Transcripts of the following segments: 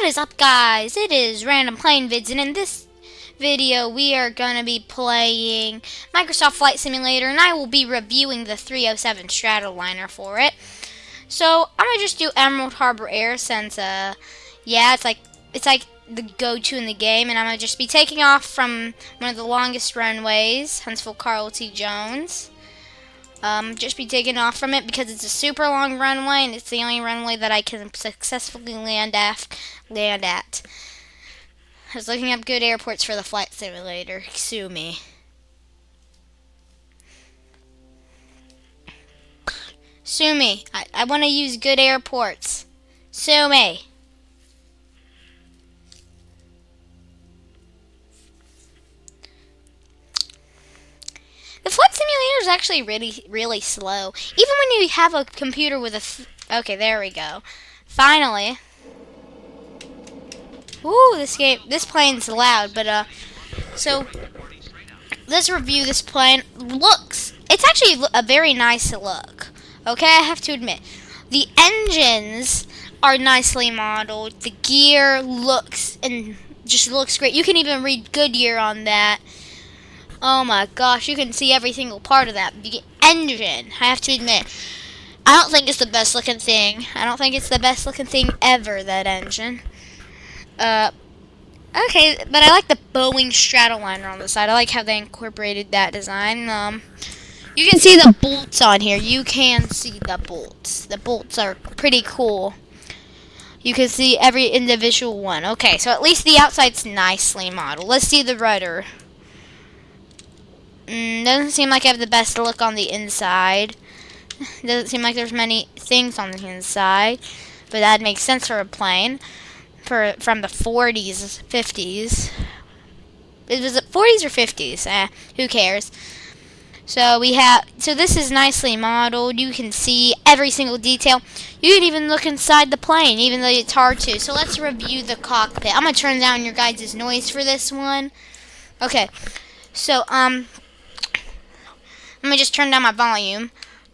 What is up, guys? It is Random Plane Vids, and in this video we are going to be playing Microsoft Flight Simulator, and I will be reviewing the 307 stratoliner for it. So I'm going to just do Emerald Harbor Air since yeah, it's like the go-to in the game, and I'm going to just be taking off from one of the longest runways, Huntsville Carl T. Jones. Just be taking off from it because it's a super long runway, and it's the only runway that I can successfully land at. I was looking up good airports for the flight simulator. Sue me. Sue me. I want to use good airports. Sue me. The flight simulator is actually really slow. Even when you have a computer with a... okay, there we go. Finally. Ooh, this plane's loud, but, so, let's review this plane. It's actually a very nice look. Okay, I have to admit. The engines are nicely modeled. The gear looks great. You can even read Goodyear on that. Oh my gosh, you can see every single part of that. The engine, I have to admit, I don't think it's the best looking thing. I don't think it's the best looking thing ever, that engine. Okay, but I like the Boeing stratoliner on the side. I like how they incorporated that design. You can see the bolts on here. You can see the bolts. The bolts are pretty cool. You can see every individual one. Okay, so at least the outside's nicely modeled. Let's see the rudder. Doesn't seem like I have the best look on the inside. Doesn't seem like there's many things on the inside, but that makes sense for a plane from the 40s, 50s. Was it 40s or 50s? Who cares? So this is nicely modeled. You can see every single detail. You can even look inside the plane, even though it's hard to. So let's review the cockpit. I'm gonna turn down your guys' noise for this one. Okay. So let me just turn down my volume.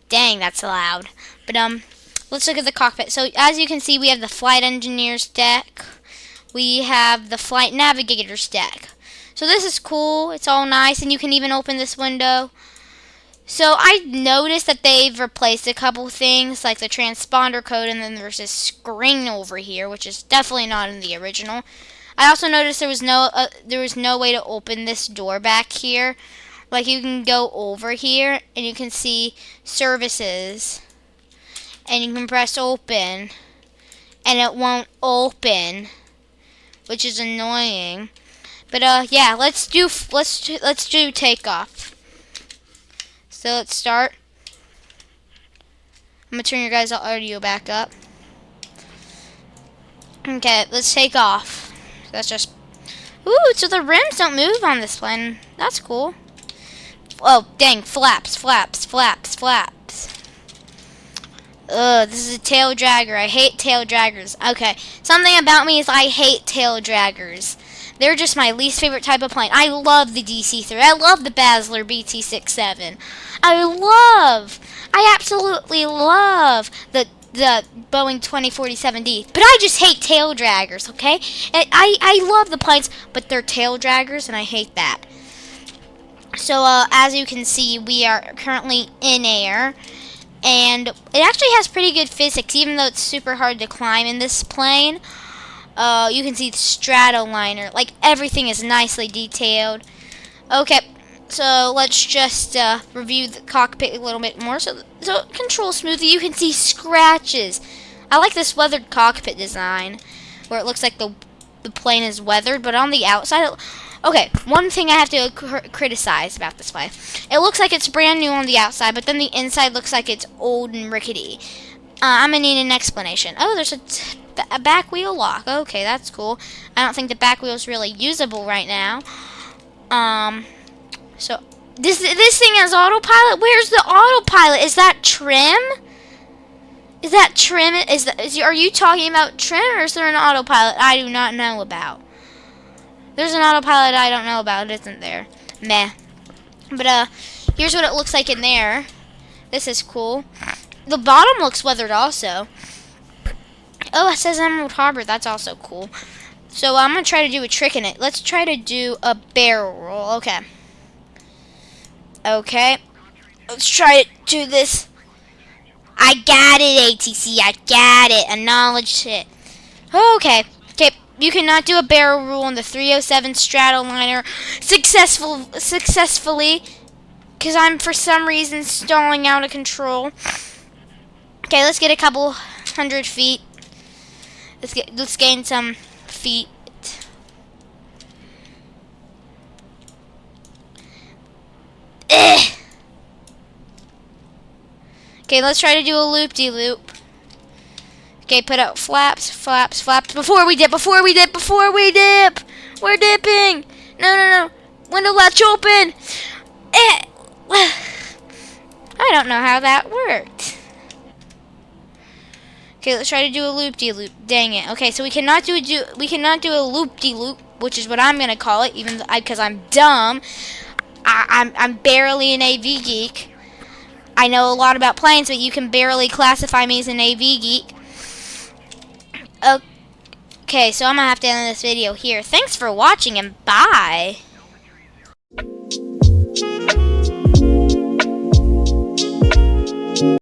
Dang, that's loud. But let's look at the cockpit. So as you can see, we have the flight engineer's deck. We have the flight navigator's deck. So this is cool. It's all nice, and you can even open this window. So I noticed that they've replaced a couple things, like the transponder code, and then there's this screen over here, which is definitely not in the original. I also noticed there was no way to open this door back here. Like, you can go over here and you can see services, and you can press open and it won't open, which is annoying. But yeah, let's do takeoff. So let's start. I'm gonna turn your guys' audio back up. Okay, let's take off. That's just... ooh, so the rims don't move on this plane. That's cool. Oh, dang, flaps. Ugh, this is a tail dragger. I hate tail draggers. Okay, something about me is I hate tail draggers. They're just my least favorite type of plane. I love the DC-3. I love the Basler BT-67. I absolutely love the Boeing 2047D. But I just hate tail draggers, okay? And I love the planes, but they're tail draggers, and I hate that. So, as you can see, we are currently in air, and it actually has pretty good physics, even though it's super hard to climb in this plane. You can see the stratoliner, like, everything is nicely detailed. Okay, so let's just review the cockpit a little bit more. So control smoothly. You can see scratches. I like this weathered cockpit design, where it looks like the plane is weathered, but on the outside... okay, one thing I have to criticize about this plane. It looks like it's brand new on the outside, but then the inside looks like it's old and rickety. I'm going to need an explanation. Oh, there's a back wheel lock. Okay, that's cool. I don't think the back wheel is really usable right now. So, this thing has autopilot? Where's the autopilot? Is that trim? Is that trim? Are you talking about trim, or is there an autopilot I do not know about? There's an autopilot I don't know about, isn't there? Meh. But, here's what it looks like in there. This is cool. The bottom looks weathered also. Oh, it says Emerald Harbor. That's also cool. So I'm going to try to do a trick in it. Let's try to do a barrel roll. Okay. Okay. Let's try to do this. I got it, ATC. I got it. Acknowledged it. Okay. Okay. You cannot do a barrel roll on the 307 stratoliner successfully because I'm for some reason stalling out of control. Okay, let's get a couple 100 feet. Let's gain some feet. Ugh. Okay, let's try to do a loop-de-loop. Okay, put out flaps, flaps, flaps. Before we dip. We're dipping. No. Window latch open. I don't know how that worked. Okay, let's try to do a loop-de-loop. Dang it. Okay, so we cannot do a loop-de-loop, which is what I'm gonna call it, even because I'm dumb. I'm barely an AV geek. I know a lot about planes, but you can barely classify me as an AV geek. Okay, so I'm gonna have to end this video here. Thanks for watching, and bye.